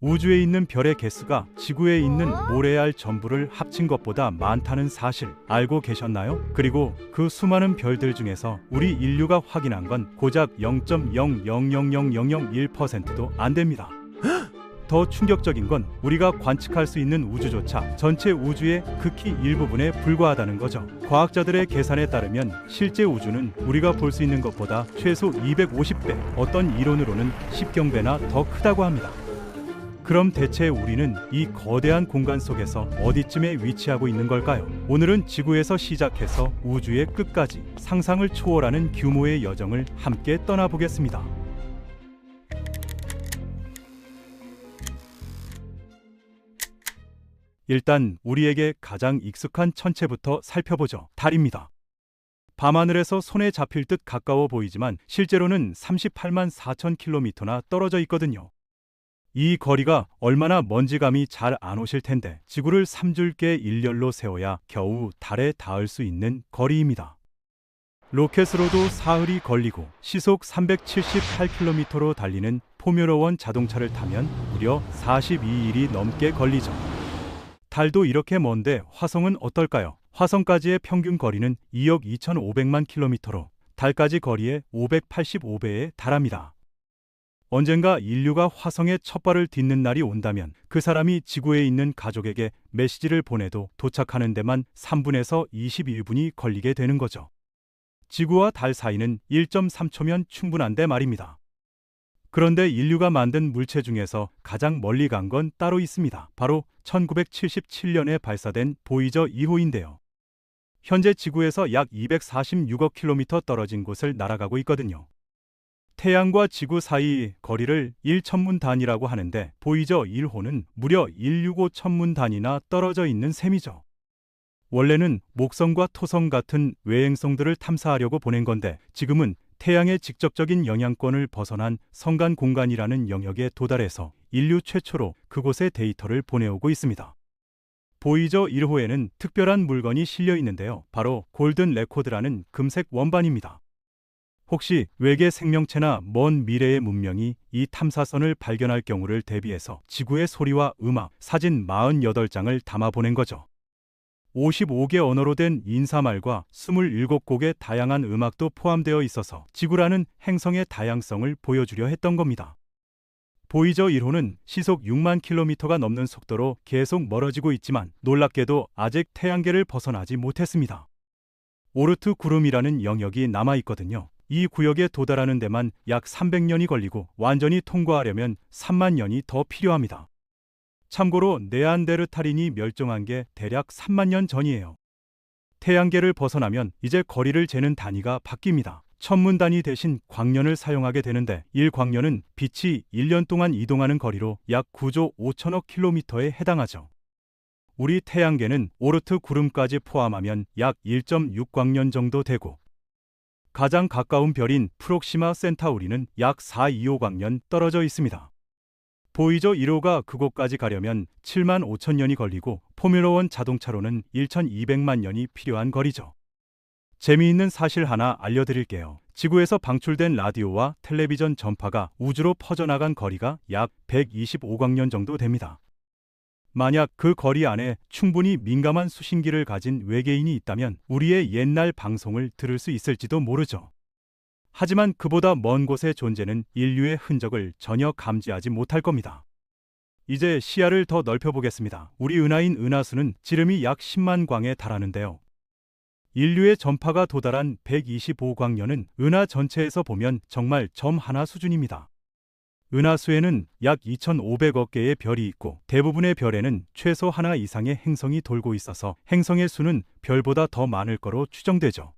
우주에 있는 별의 개수가 지구에 있는 모래알 전부를 합친 것보다 많다는 사실 알고 계셨나요? 그리고 그 수많은 별들 중에서 우리 인류가 확인한 건 고작 0.0000001%도 안 됩니다. 더 충격적인 건 우리가 관측할 수 있는 우주조차 전체 우주의 극히 일부분에 불과하다는 거죠. 과학자들의 계산에 따르면 실제 우주는 우리가 볼 수 있는 것보다 최소 250배, 어떤 이론으로는 10경배나 더 크다고 합니다. 그럼 대체 우리는 이 거대한 공간 속에서 어디쯤에 위치하고 있는 걸까요? 오늘은 지구에서 시작해서 우주의 끝까지 상상을 초월하는 규모의 여정을 함께 떠나보겠습니다. 일단 우리에게 가장 익숙한 천체부터 살펴보죠. 달입니다. 밤하늘에서 손에 잡힐 듯 가까워 보이지만 실제로는 38만 4천 킬로미터나 떨어져 있거든요. 이 거리가 얼마나 먼지감이 잘 안 오실 텐데 지구를 3줄기의 일렬로 세워야 겨우 달에 닿을 수 있는 거리입니다. 로켓으로도 사흘이 걸리고 시속 378km로 달리는 포뮬러1 자동차를 타면 무려 42일이 넘게 걸리죠. 달도 이렇게 먼데 화성은 어떨까요? 화성까지의 평균 거리는 2억 2,500만 킬로미터로 달까지 거리의 585배에 달합니다. 언젠가 인류가 화성에 첫 발을 딛는 날이 온다면 그 사람이 지구에 있는 가족에게 메시지를 보내도 도착하는 데만 3분에서 21분이 걸리게 되는 거죠. 지구와 달 사이는 1.3초면 충분한데 말입니다. 그런데 인류가 만든 물체 중에서 가장 멀리 간 건 따로 있습니다. 바로 1977년에 발사된 보이저 2호인데요. 현재 지구에서 약 246억 킬로미터 떨어진 곳을 날아가고 있거든요. 태양과 지구 사이 거리를 1천문 단위라고 하는데 보이저 1호는 무려 165천문 단위나 떨어져 있는 셈이죠. 원래는 목성과 토성 같은 외행성들을 탐사하려고 보낸 건데 지금은 태양의 직접적인 영향권을 벗어난 성간 공간이라는 영역에 도달해서 인류 최초로 그곳에 데이터를 보내오고 있습니다. 보이저 1호에는 특별한 물건이 실려 있는데요. 바로 골든 레코드라는 금색 원반입니다. 혹시 외계 생명체나 먼 미래의 문명이 이 탐사선을 발견할 경우를 대비해서 지구의 소리와 음악, 사진 48장을 담아 보낸 거죠. 55개 언어로 된 인사말과 27곡의 다양한 음악도 포함되어 있어서 지구라는 행성의 다양성을 보여주려 했던 겁니다. 보이저 1호는 시속 6만 킬로미터가 넘는 속도로 계속 멀어지고 있지만 놀랍게도 아직 태양계를 벗어나지 못했습니다. 오르트 구름이라는 영역이 남아 있거든요. 이 구역에 도달하는 데만 약 300년이 걸리고 완전히 통과하려면 3만 년이 더 필요합니다. 참고로 네안데르탈인이 멸종한 게 대략 3만 년 전이에요. 태양계를 벗어나면 이제 거리를 재는 단위가 바뀝니다. 천문 단위 대신 광년을 사용하게 되는데 1광년은 빛이 1년 동안 이동하는 거리로 약 9조 5천억 킬로미터에 해당하죠. 우리 태양계는 오르트 구름까지 포함하면 약 1.6광년 정도 되고 가장 가까운 별인 프록시마 센타우리는 약 425광년 떨어져 있습니다. 보이저 1호가 그곳까지 가려면 7만 5천 년이 걸리고 포뮬러1 자동차로는 1,200만 년이 필요한 거리죠. 재미있는 사실 하나 알려드릴게요. 지구에서 방출된 라디오와 텔레비전 전파가 우주로 퍼져나간 거리가 약 125광년 정도 됩니다. 만약 그 거리 안에 충분히 민감한 수신기를 가진 외계인이 있다면 우리의 옛날 방송을 들을 수 있을지도 모르죠. 하지만 그보다 먼 곳의 존재는 인류의 흔적을 전혀 감지하지 못할 겁니다. 이제 시야를 더 넓혀보겠습니다. 우리 은하인 은하수는 지름이 약 10만 광에 달하는데요. 인류의 전파가 도달한 125광년은 은하 전체에서 보면 정말 점 하나 수준입니다. 은하수에는 약 2,500억 개의 별이 있고 대부분의 별에는 최소 하나 이상의 행성이 돌고 있어서 행성의 수는 별보다 더 많을 거로 추정되죠.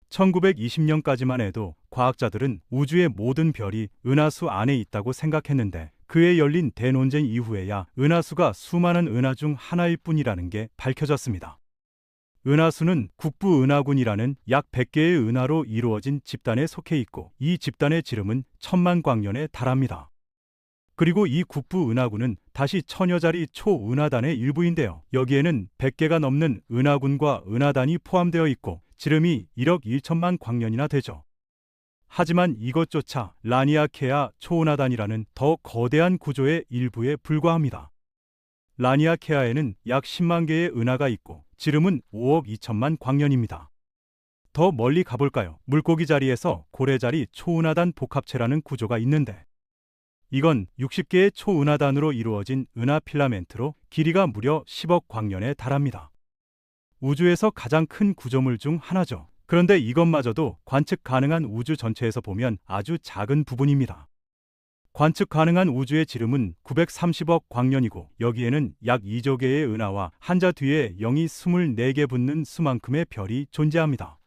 1920년까지만 해도 과학자들은 우주의 모든 별이 은하수 안에 있다고 생각했는데 그해 열린 대논쟁 이후에야 은하수가 수많은 은하 중 하나일 뿐이라는 게 밝혀졌습니다. 은하수는 국부은하군이라는 약 100개의 은하로 이루어진 집단에 속해 있고 이 집단의 지름은 1000만 광년에 달합니다. 그리고 이 국부은하군은 다시 천여자리 초은하단의 일부인데요. 여기에는 100개가 넘는 은하군과 은하단이 포함되어 있고 지름이 1억 1천만 광년이나 되죠. 하지만 이것조차 라니아케아 초은하단이라는 더 거대한 구조의 일부에 불과합니다. 라니아케아에는 약 10만 개의 은하가 있고 지름은 5억 2천만 광년입니다. 더 멀리 가볼까요? 물고기 자리에서 고래자리 초은하단 복합체라는 구조가 있는데 이건 60개의 초은하단으로 이루어진 은하 필라멘트로 길이가 무려 10억 광년에 달합니다. 우주에서 가장 큰 구조물 중 하나죠. 그런데 이것마저도 관측 가능한 우주 전체에서 보면 아주 작은 부분입니다. 관측 가능한 우주의 지름은 930억 광년이고 여기에는 약 2조 개의 은하와 한자 뒤에 0이 24개 붙는 수만큼의 별이 존재합니다.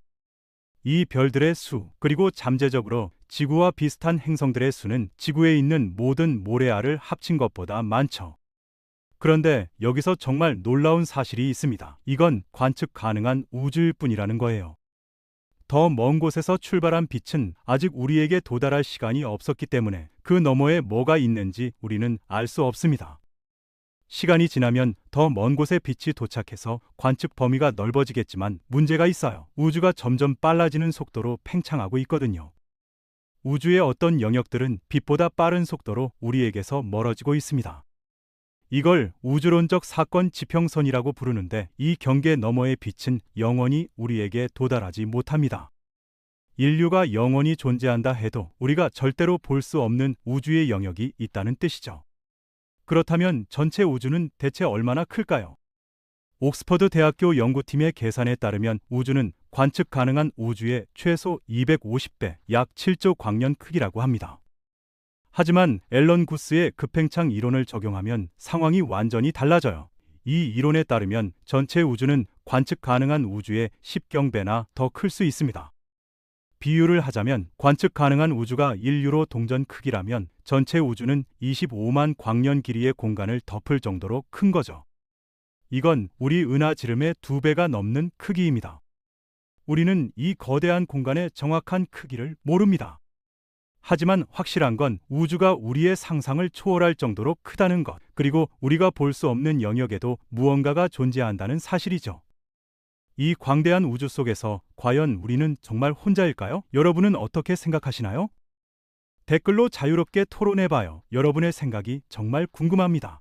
이 별들의 수, 그리고 잠재적으로 지구와 비슷한 행성들의 수는 지구에 있는 모든 모래알을 합친 것보다 많죠. 그런데 여기서 정말 놀라운 사실이 있습니다. 이건 관측 가능한 우주일 뿐이라는 거예요. 더 먼 곳에서 출발한 빛은 아직 우리에게 도달할 시간이 없었기 때문에 그 너머에 뭐가 있는지 우리는 알 수 없습니다. 시간이 지나면 더 먼 곳에 빛이 도착해서 관측 범위가 넓어지겠지만 문제가 있어요. 우주가 점점 빨라지는 속도로 팽창하고 있거든요. 우주의 어떤 영역들은 빛보다 빠른 속도로 우리에게서 멀어지고 있습니다. 이걸 우주론적 사건 지평선이라고 부르는데 이 경계 너머의 빛은 영원히 우리에게 도달하지 못합니다. 인류가 영원히 존재한다 해도 우리가 절대로 볼 수 없는 우주의 영역이 있다는 뜻이죠. 그렇다면 전체 우주는 대체 얼마나 클까요? 옥스퍼드 대학교 연구팀의 계산에 따르면 우주는 관측 가능한 우주의 최소 250배, 약 7조 광년 크기라고 합니다. 하지만 앨런 구스의 급팽창 이론을 적용하면 상황이 완전히 달라져요. 이 이론에 따르면 전체 우주는 관측 가능한 우주의 10경배나 더 클 수 있습니다. 비유를 하자면 관측 가능한 우주가 인류로 동전 크기라면 전체 우주는 25만 광년 길이의 공간을 덮을 정도로 큰 거죠. 이건 우리 은하 지름의 2배가 넘는 크기입니다. 우리는 이 거대한 공간의 정확한 크기를 모릅니다. 하지만 확실한 건 우주가 우리의 상상을 초월할 정도로 크다는 것, 그리고 우리가 볼 수 없는 영역에도 무언가가 존재한다는 사실이죠. 이 광대한 우주 속에서 과연 우리는 정말 혼자일까요? 여러분은 어떻게 생각하시나요? 댓글로 자유롭게 토론해봐요. 여러분의 생각이 정말 궁금합니다.